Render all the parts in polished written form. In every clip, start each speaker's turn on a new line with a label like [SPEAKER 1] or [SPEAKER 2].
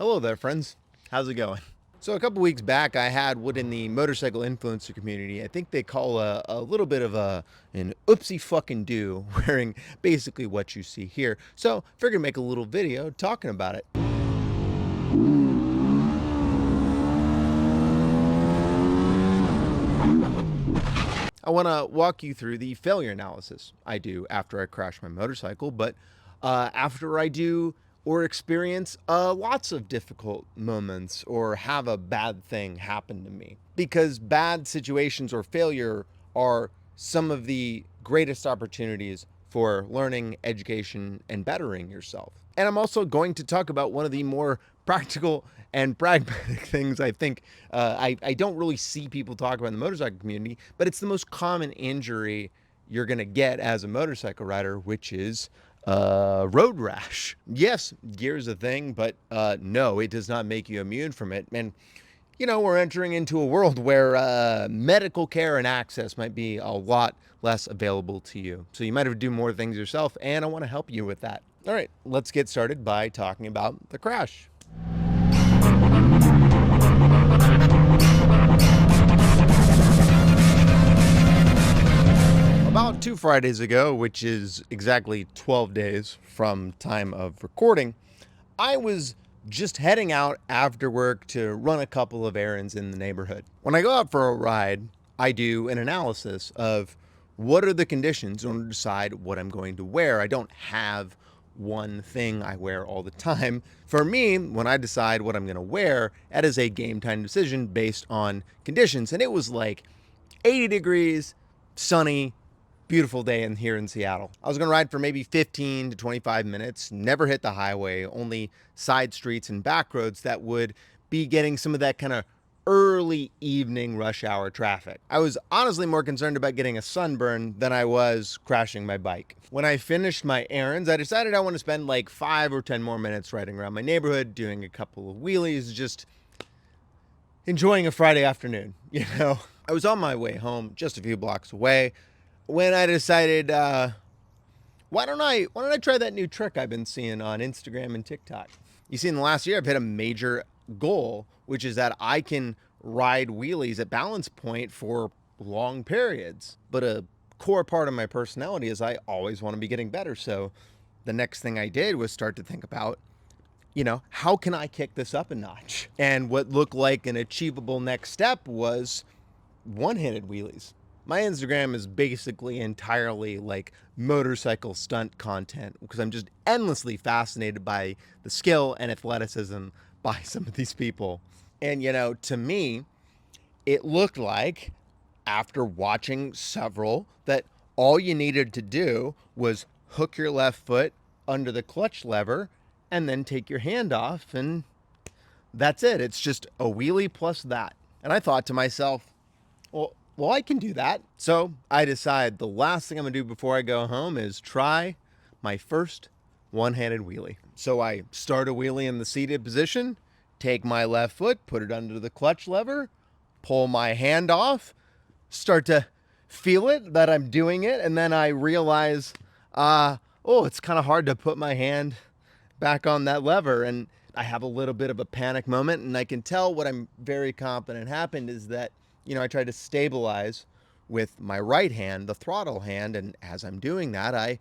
[SPEAKER 1] Hello there, friends. How's it going? So a couple weeks back, I had what in the motorcycle influencer community, I think they call a little bit of an oopsie fucking do, wearing basically what you see here. So figured to make a little video talking about it. I want to walk you through the failure analysis I do after I crash my motorcycle, but after I do or experience lots of difficult moments or have a bad thing happen to me. Because bad situations or failure are some of the greatest opportunities for learning, education, and bettering yourself. And I'm also going to talk about one of the more practical and pragmatic things I think I don't really see people talk about in the motorcycle community, but it's the most common injury you're going to get as a motorcycle rider, which is road rash. Yes, gear is a thing, but no, it does not make you immune from it. And you know, we're entering into a world where medical care and access might be a lot less available to you. So you might have to do more things yourself, and I want to help you with that. All right, let's get started by talking about the crash. About 2 Fridays ago, which is exactly 12 days from time of recording, I was just heading out after work to run a couple of errands in the neighborhood. When I go out for a ride, I do an analysis of what are the conditions in order to decide what I'm going to wear. I don't have one thing I wear all the time. For me, when I decide what I'm going to wear, that is a game time decision based on conditions. And it was like 80 degrees, sunny, beautiful day here in Seattle. I was going to ride for maybe 15 to 25 minutes, never hit the highway, only side streets and back roads that would be getting some of that kind of early evening rush hour traffic. I was honestly more concerned about getting a sunburn than I was crashing my bike. When I finished my errands, I decided I want to spend like 5 or 10 more minutes riding around my neighborhood, doing a couple of wheelies, just enjoying a Friday afternoon, you know? I was on my way home, just a few blocks away, when I decided, why don't I try that new trick I've been seeing on Instagram and TikTok? You see, in the last year, I've hit a major goal, which is that I can ride wheelies at balance point for long periods. But a core part of my personality is I always want to be getting better. So the next thing I did was start to think about, you know, how can I kick this up a notch? And what looked like an achievable next step was one-handed wheelies. My Instagram is basically entirely like motorcycle stunt content because I'm just endlessly fascinated by the skill and athleticism by some of these people. And, you know, to me, it looked like after watching several that all you needed to do was hook your left foot under the clutch lever and then take your hand off, and that's it. It's just a wheelie plus that. And I thought to myself, well, I can do that. So I decide the last thing I'm gonna do before I go home is try my first one-handed wheelie. So I start a wheelie in the seated position, take my left foot, put it under the clutch lever, pull my hand off, start to feel it that I'm doing it, and then I realize, it's kind of hard to put my hand back on that lever, and I have a little bit of a panic moment, and I can tell what I'm very confident happened is that, you know, I tried to stabilize with my right hand, the throttle hand, and as I'm doing that, I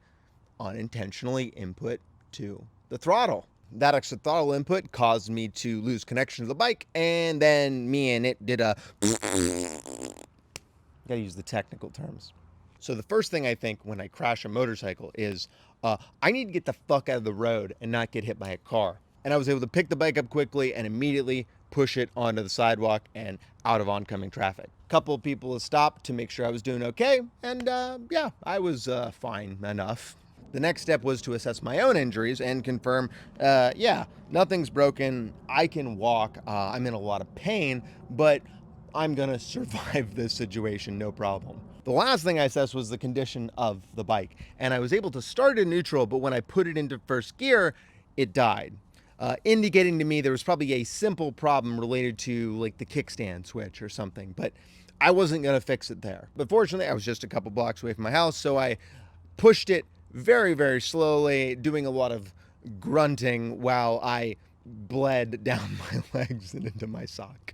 [SPEAKER 1] unintentionally input to the throttle. That extra throttle input caused me to lose connection to the bike, and then me and it did a gotta use the technical terms. So the first thing I think when I crash a motorcycle is I need to get the fuck out of the road and not get hit by a car. And I was able to pick the bike up quickly and immediately push it onto the sidewalk and out of oncoming traffic. A couple of people have stopped to make sure I was doing okay, and yeah, I was fine enough. The next step was to assess my own injuries and confirm, yeah, nothing's broken, I can walk, I'm in a lot of pain, but I'm gonna survive this situation, no problem. The last thing I assessed was the condition of the bike, and I was able to start in neutral, but when I put it into first gear, it died. Indicating to me there was probably a simple problem related to like the kickstand switch or something, but I wasn't gonna fix it there. But fortunately, I was just a couple blocks away from my house, so I pushed it very, very slowly, doing a lot of grunting while I bled down my legs and into my sock.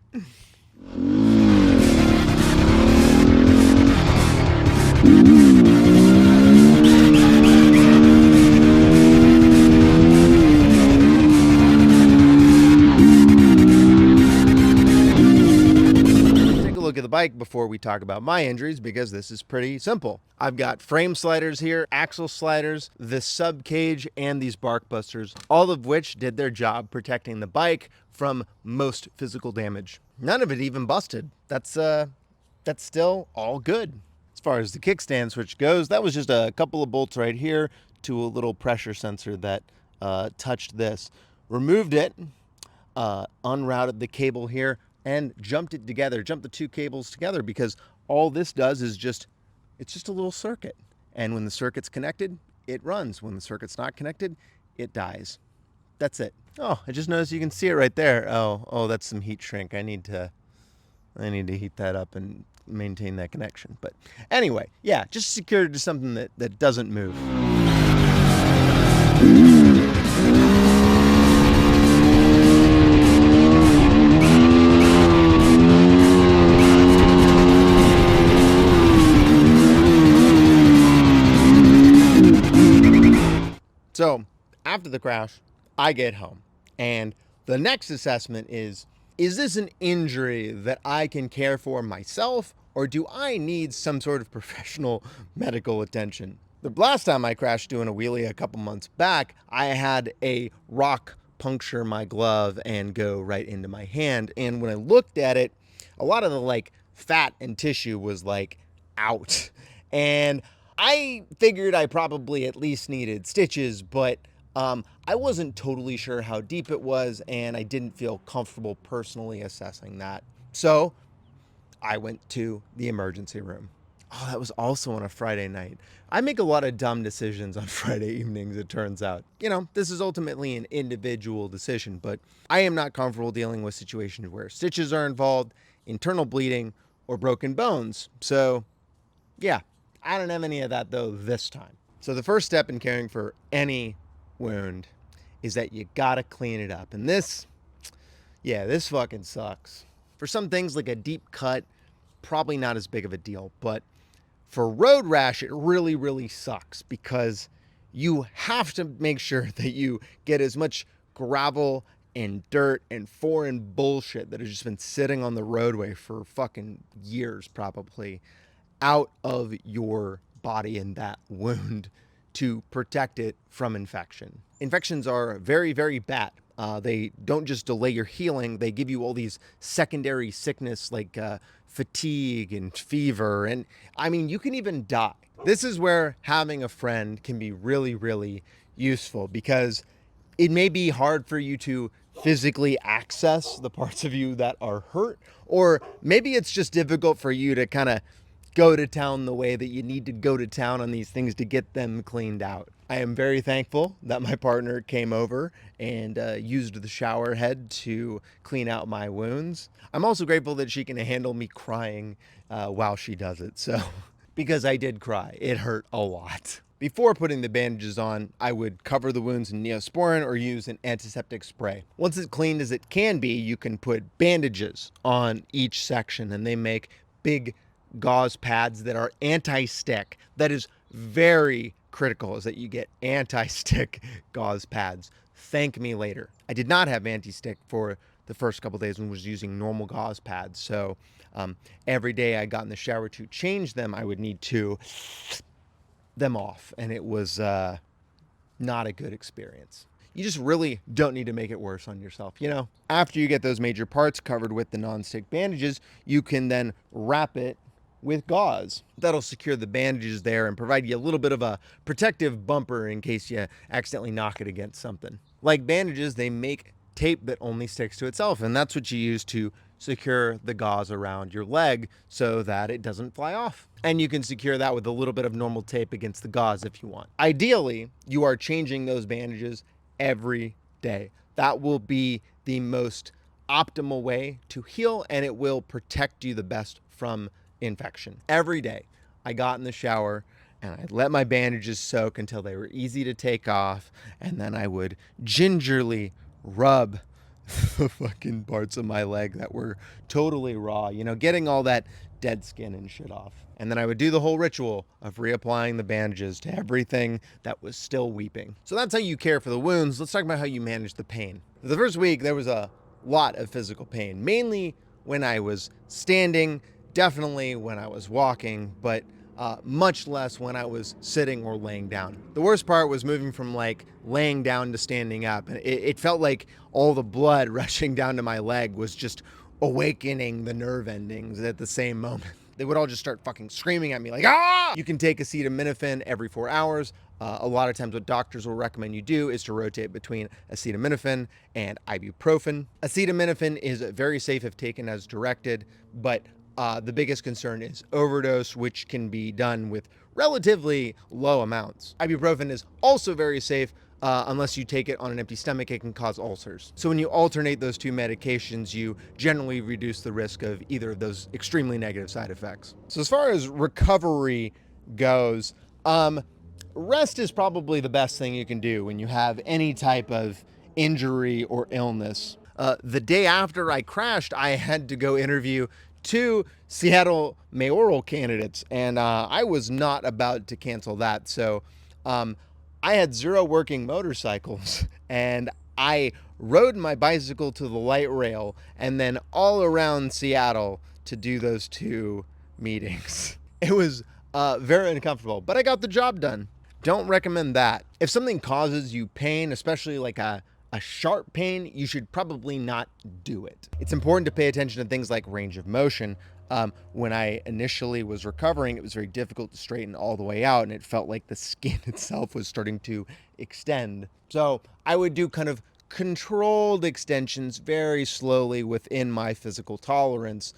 [SPEAKER 1] Look at the bike before we talk about my injuries, because this is pretty simple. I've got frame sliders here, axle sliders, the sub cage, and these bark busters, all of which did their job protecting the bike from most physical damage. None of it even busted. That's still all good. As far as the kickstand switch goes, that was just a couple of bolts right here to a little pressure sensor that touched this. Removed it, unrouted the cable here, and jumped it together, jumped the two cables together, because all this does is it's just a little circuit. And when the circuit's connected, it runs. When the circuit's not connected, it dies. That's it. Oh, I just noticed you can see it right there. Oh, that's some heat shrink. I need to heat that up and maintain that connection. But anyway, yeah, just secured to something that doesn't move. So after the crash, I get home, and the next assessment is this an injury that I can care for myself, or do I need some sort of professional medical attention? The last time I crashed doing a wheelie a couple months back, I had a rock puncture my glove and go right into my hand. And when I looked at it, a lot of the fat and tissue was out. And I figured I probably at least needed stitches, but I wasn't totally sure how deep it was, and I didn't feel comfortable personally assessing that. So I went to the emergency room. Oh, that was also on a Friday night. I make a lot of dumb decisions on Friday evenings, it turns out. This is ultimately an individual decision, but I am not comfortable dealing with situations where stitches are involved, internal bleeding, or broken bones. So, yeah, I don't have any of that, though, this time. So the first step in caring for any wound is that you gotta clean it up. And this fucking sucks. For some things like a deep cut, probably not as big of a deal. But for road rash, it really, really sucks, because you have to make sure that you get as much gravel and dirt and foreign bullshit that has just been sitting on the roadway for fucking years probably out of your body and that wound to protect it from infection. Infections are very, very bad. They don't just delay your healing, they give you all these secondary sickness like fatigue and fever. And I mean, you can even die. This is where having a friend can be really, really useful, because it may be hard for you to physically access the parts of you that are hurt, or maybe it's just difficult for you to kind of go to town the way that you need to go to town on these things to get them cleaned out. I am very thankful that my partner came over and used the shower head to clean out my wounds. I'm also grateful that she can handle me crying while she does it. So, because I did cry, it hurt a lot. Before putting the bandages on, I would cover the wounds in Neosporin or use an antiseptic spray. Once it's cleaned as it can be, you can put bandages on each section, and they make big gauze pads that are anti-stick. That is very critical, is that you get anti-stick gauze pads. Thank me later. I did not have anti-stick for the first couple days when I was using normal gauze pads. So every day I got in the shower to change them, I would need to them off, and it was not a good experience. You just really don't need to make it worse on yourself, After you get those major parts covered with the non-stick bandages, you can then wrap it with gauze. That'll secure the bandages there and provide you a little bit of a protective bumper in case you accidentally knock it against something. Like bandages, they make tape that only sticks to itself, and that's what you use to secure the gauze around your leg so that it doesn't fly off. And you can secure that with a little bit of normal tape against the gauze if you want. Ideally, you are changing those bandages every day. That will be the most optimal way to heal, and it will protect you the best from infection. Every day, I got in the shower and I let my bandages soak until they were easy to take off, and then I would gingerly rub the fucking parts of my leg that were totally raw, getting all that dead skin and shit off. And then I would do the whole ritual of reapplying the bandages to everything that was still weeping. So that's how you care for the wounds. Let's talk about how you manage the pain. The first week, there was a lot of physical pain, mainly when I was standing, definitely when I was walking, but much less when I was sitting or laying down. The worst part was moving from like laying down to standing up. It felt like all the blood rushing down to my leg was just awakening the nerve endings at the same moment. They would all just start fucking screaming at me like, ah! You can take acetaminophen every 4 hours. A lot of times what doctors will recommend you do is to rotate between acetaminophen and ibuprofen. Acetaminophen is very safe if taken as directed, but the biggest concern is overdose, which can be done with relatively low amounts. Ibuprofen is also very safe, unless you take it on an empty stomach. It can cause ulcers. So when you alternate those two medications, you generally reduce the risk of either of those extremely negative side effects. So as far as recovery goes, rest is probably the best thing you can do when you have any type of injury or illness. The day after I crashed, I had to go interview 2 Seattle mayoral candidates, and I was not about to cancel that. So I had 0 working motorcycles, and I rode my bicycle to the light rail and then all around Seattle to do those 2 meetings. It was very uncomfortable, but I got the job done. Don't recommend that. If something causes you pain, especially like a sharp pain, you should probably not do it. It's important to pay attention to things like range of motion. When I initially was recovering, it was very difficult to straighten all the way out, and it felt like the skin itself was starting to extend. So I would do kind of controlled extensions very slowly within my physical tolerance,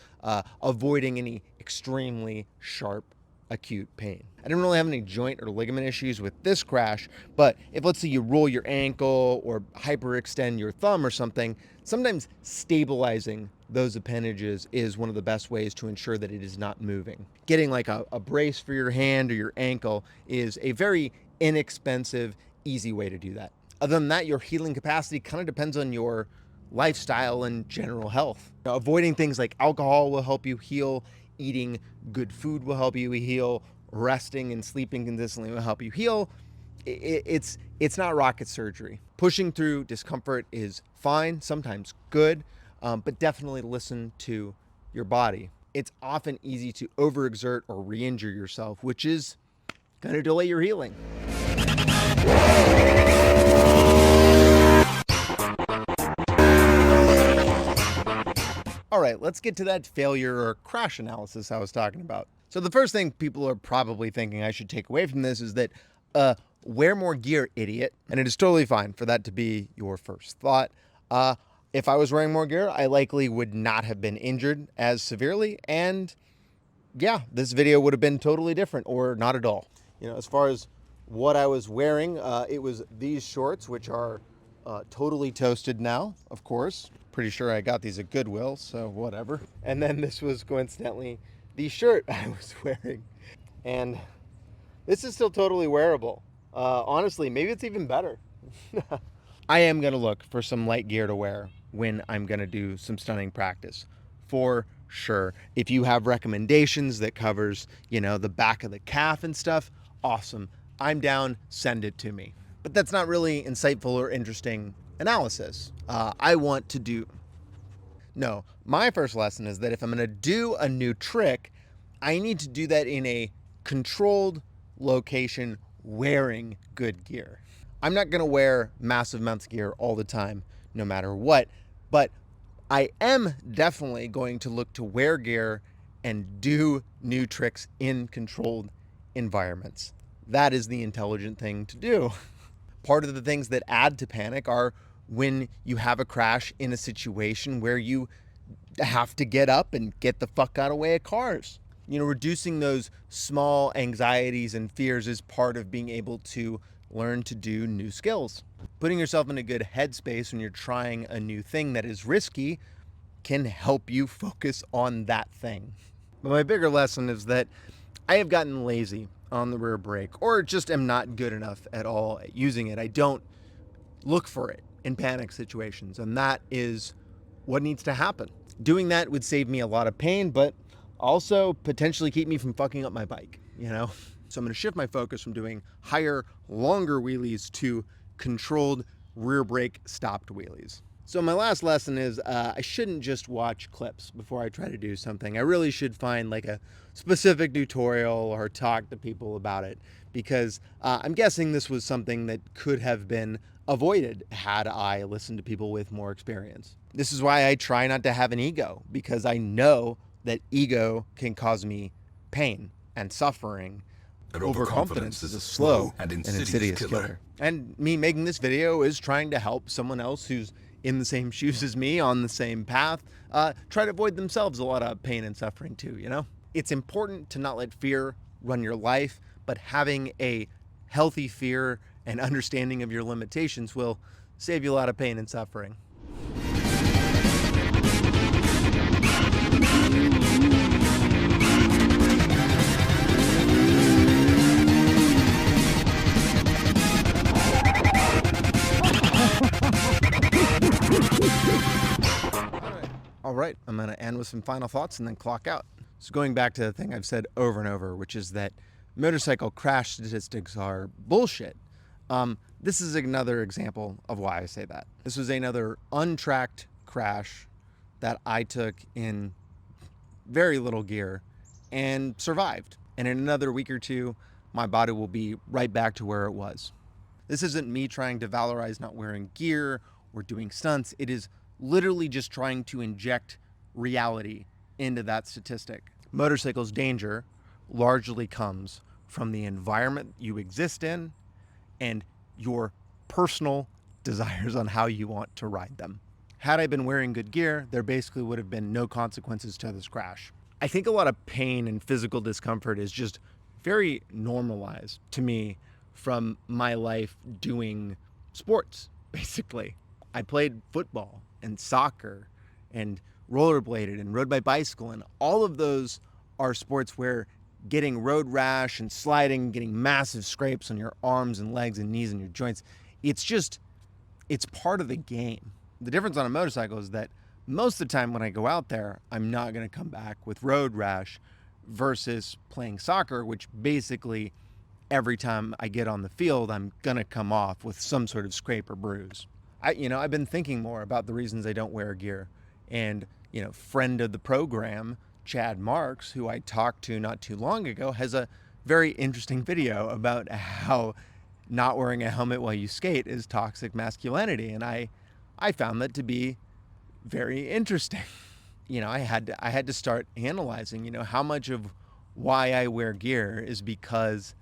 [SPEAKER 1] avoiding any extremely sharp acute pain. I didn't really have any joint or ligament issues with this crash, but if, let's say, you roll your ankle or hyperextend your thumb or something, sometimes stabilizing those appendages is one of the best ways to ensure that it is not moving. Getting like a brace for your hand or your ankle is a very inexpensive, easy way to do that. Other than that, your healing capacity kind of depends on your lifestyle and general health. Now, avoiding things like alcohol will help you heal. Eating good food will help you heal. Resting and sleeping consistently will help you heal. It's not rocket surgery. Pushing through discomfort is fine, sometimes good, but definitely listen to your body. It's often easy to overexert or re-injure yourself, which is going to delay your healing. All right, let's get to that failure or crash analysis I was talking about. So the first thing people are probably thinking I should take away from this is that wear more gear, idiot. And it is totally fine for that to be your first thought. If I was wearing more gear, I likely would not have been injured as severely. And yeah, this video would have been totally different or not at all. As far as what I was wearing, it was these shorts, which are totally toasted now, of course. Pretty sure I got these at Goodwill, so whatever. And then this was coincidentally the shirt I was wearing. And this is still totally wearable. Honestly, maybe it's even better. I am going to look for some light gear to wear when I'm going to do some stunning practice, for sure. If you have recommendations that covers, the back of the calf and stuff, awesome. I'm down, send it to me. But that's not really insightful or interesting analysis. No, my first lesson is that if I'm going to do a new trick, I need to do that in a controlled location wearing good gear. I'm not going to wear massive amounts of gear all the time, no matter what, but I am definitely going to look to wear gear and do new tricks in controlled environments. That is the intelligent thing to do. Part of the things that add to panic are when you have a crash in a situation where you have to get up and get the fuck out of the way of cars. Reducing those small anxieties and fears is part of being able to learn to do new skills. Putting yourself in a good headspace when you're trying a new thing that is risky can help you focus on that thing. But my bigger lesson is that I have gotten lazy on the rear brake, or just am not good enough at all at using it. I don't look for it. in panic situations, and that is what needs to happen. Doing that would save me a lot of pain, but also potentially keep me from fucking up my bike, you know? So I'm going to shift my focus from doing higher, longer wheelies to controlled rear brake stopped wheelies. So my last lesson is I shouldn't just watch clips before I try to do something. I really should find like a specific tutorial or talk to people about it, because I'm guessing this was something that could have been avoided had I listened to people with more experience. This is why I try not to have an ego, because I know that ego can cause me pain and suffering. And overconfidence is a slow and insidious killer. And me making this video is trying to help someone else who's in the same shoes as me, on the same path, try to avoid themselves a lot of pain and suffering too, you know? It's important to not let fear run your life, but having a healthy fear and understanding of your limitations will save you a lot of pain and suffering. All right, I'm going to end with some final thoughts and then clock out. So going back to the thing I've said over and over, which is that motorcycle crash statistics are bullshit. This is another example of why I say that. This was another untracked crash that I took in very little gear and survived. And in another week or two, my body will be right back to where it was. This isn't me trying to valorize not wearing gear or doing stunts. It is literally just trying to inject reality into that statistic. Motorcycles' danger largely comes from the environment you exist in and your personal desires on how you want to ride them. Had I been wearing good gear, there basically would have been no consequences to this crash. I think a lot of pain and physical discomfort is just very normalized to me from my life doing sports, basically. I played football and soccer and rollerbladed and rode my bicycle, and all of those are sports where getting road rash and sliding, getting massive scrapes on your arms and legs and knees and your joints, it's part of the game. The difference on a motorcycle is that most of the time when I go out there, I'm not going to come back with road rash, versus playing soccer, which basically every time I get on the field, I'm going to come off with some sort of scrape or bruise. I've been thinking more about the reasons I don't wear gear. And, friend of the program, Chad Marks, who I talked to not too long ago, has a very interesting video about how not wearing a helmet while you skate is toxic masculinity. And I found that to be very interesting. I had to start analyzing, how much of why I wear gear is because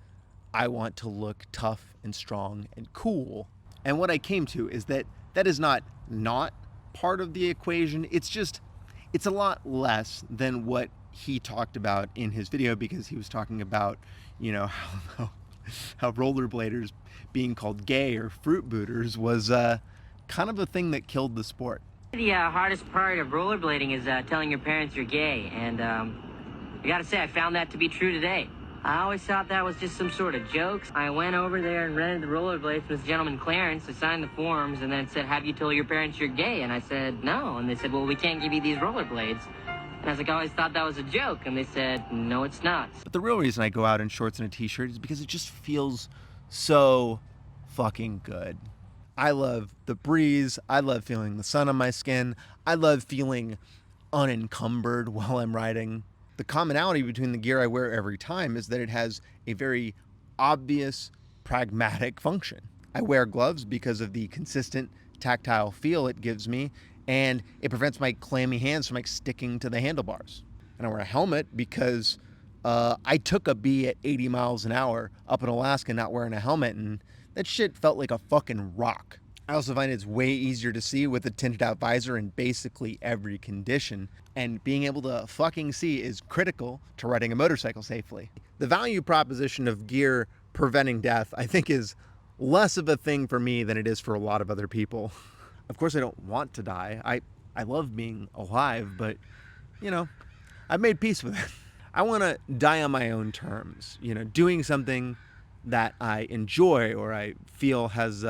[SPEAKER 1] I want to look tough and strong and cool. And what I came to is that is not part of the equation. It's a lot less than what he talked about in his video, because he was talking about, how rollerbladers being called gay or fruit booters was kind of a thing that killed the sport.
[SPEAKER 2] The hardest part of rollerblading is telling your parents you're gay, and I gotta say, I found that to be true today. I always thought that was just some sort of joke. I went over there and rented the rollerblades from this gentleman Clarence. I signed the forms, and then it said, have you told your parents you're gay? And I said, no. And they said, well, we can't give you these rollerblades. And I was like, I always thought that was a joke. And they said, no, it's not.
[SPEAKER 1] But the real reason I go out in shorts and a t-shirt is because it just feels so fucking good. I love the breeze. I love feeling the sun on my skin. I love feeling unencumbered while I'm riding. The commonality between the gear I wear every time is that it has a very obvious, pragmatic function. I wear gloves because of the consistent tactile feel it gives me, and it prevents my clammy hands from sticking to the handlebars. And I wear a helmet because I took a bee at 80 miles an hour up in Alaska not wearing a helmet, and that shit felt like a fucking rock. I also find it's way easier to see with a tinted out visor in basically every condition, and being able to fucking see is critical to riding a motorcycle safely. The value proposition of gear preventing death, I think, is less of a thing for me than it is for a lot of other people. Of course, I don't want to die. I love being alive, but, I've made peace with it. I want to die on my own terms, doing something that I enjoy or I feel has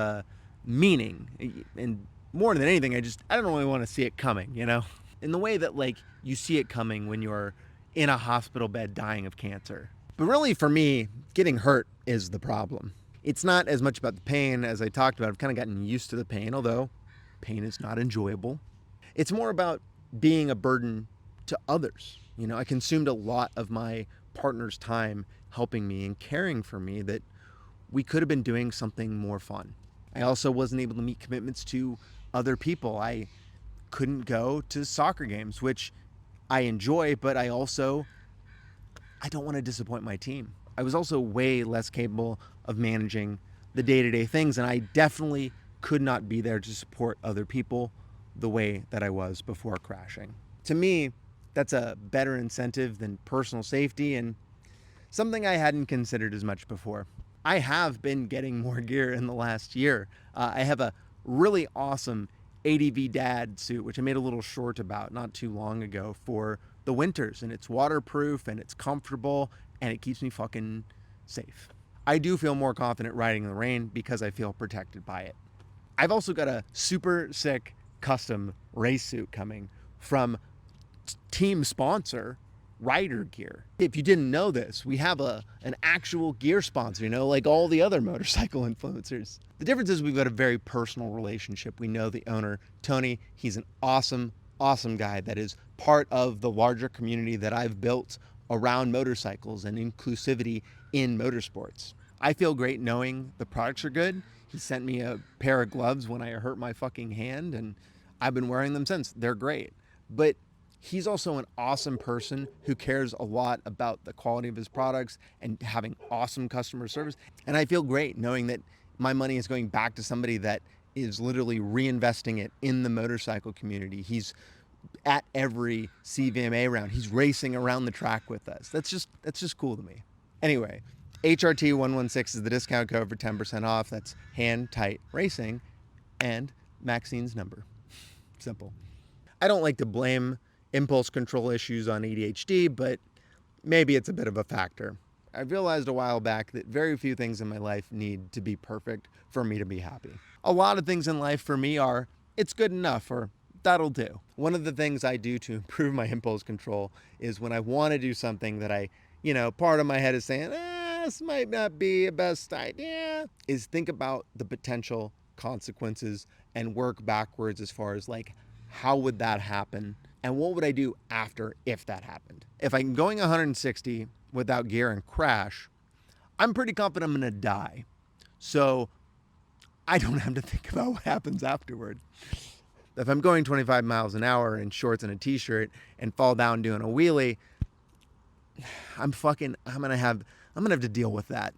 [SPEAKER 1] meaning. And more than anything, I don't really want to see it coming, in the way that like you see it coming when you're in a hospital bed dying of cancer. But really for me, getting hurt is the problem. It's not as much about the pain as I talked about. I've kind of gotten used to the pain, although pain is not enjoyable. It's more about being a burden to others. I consumed a lot of my partner's time helping me and caring for me that we could have been doing something more fun. I also wasn't able to meet commitments to other people. I couldn't go to soccer games, which I enjoy, but I don't want to disappoint my team. I was also way less capable of managing the day-to-day things, and I definitely could not be there to support other people the way that I was before crashing. To me, that's a better incentive than personal safety, and something I hadn't considered as much before. I have been getting more gear in the last year. I have a really awesome ADV Dad suit, which I made a little short about not too long ago for the winters, and it's waterproof and it's comfortable and it keeps me fucking safe. I do feel more confident riding in the rain because I feel protected by it. I've also got a super sick custom race suit coming from team sponsor Rider Gear. If you didn't know this, we have an actual gear sponsor, like all the other motorcycle influencers. The difference is we've got a very personal relationship. We know the owner, Tony. He's an awesome guy that is part of the larger community that I've built around motorcycles and inclusivity in motorsports. I feel great knowing the products are good. He sent me a pair of gloves when I hurt my fucking hand, and I've been wearing them since. They're great. But he's also an awesome person who cares a lot about the quality of his products and having awesome customer service. And I feel great knowing that my money is going back to somebody that is literally reinvesting it in the motorcycle community. He's at every CVMA round. He's racing around the track with us. That's just cool to me. Anyway, HRT116 is the discount code for 10% off. That's hand tight racing and Maxine's number. Simple. I don't like to blame impulse control issues on ADHD, but maybe it's a bit of a factor. I realized a while back that very few things in my life need to be perfect for me to be happy. A lot of things in life for me are, it's good enough, or that'll do. One of the things I do to improve my impulse control is when I want to do something that part of my head is saying, this might not be a best idea, is think about the potential consequences and work backwards as far as like, how would that happen? And what would I do after if that happened? If I'm going 160 without gear and crash, I'm pretty confident I'm going to die. So I don't have to think about what happens afterward. If I'm going 25 miles an hour in shorts and a t-shirt and fall down doing a wheelie, I'm going to have to deal with that.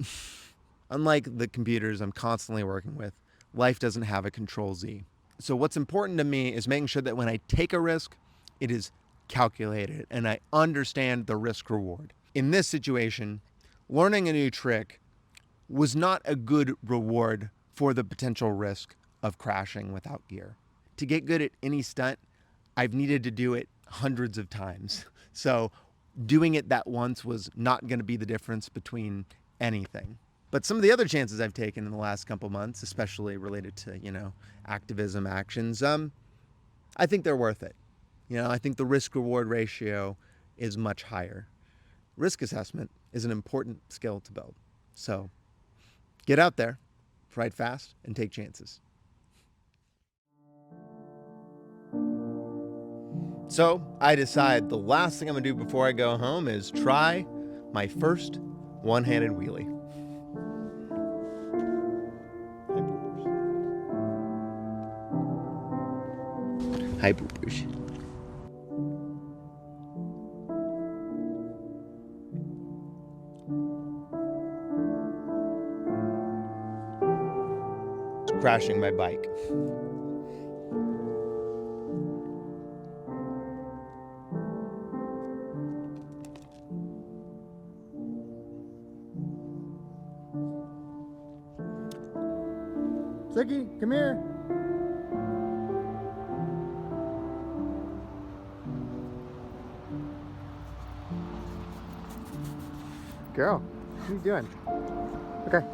[SPEAKER 1] Unlike the computers I'm constantly working with, life doesn't have a control Z. So what's important to me is making sure that when I take a risk, it is calculated and I understand the risk reward. In this situation, learning a new trick was not a good reward for the potential risk of crashing without gear. To get good at any stunt, I've needed to do it hundreds of times. So doing it that once was not going to be the difference between anything. But some of the other chances I've taken in the last couple months, especially related to, activism actions, I think they're worth it. I think the risk-reward ratio is much higher. Risk assessment is an important skill to build. So get out there, ride fast, and take chances. So I decide the last thing I'm going to do before I go home is try my first one-handed wheelie. Hi, poopers. Crashing my bike. Ziggy, come here. Girl, what are you doing? Okay.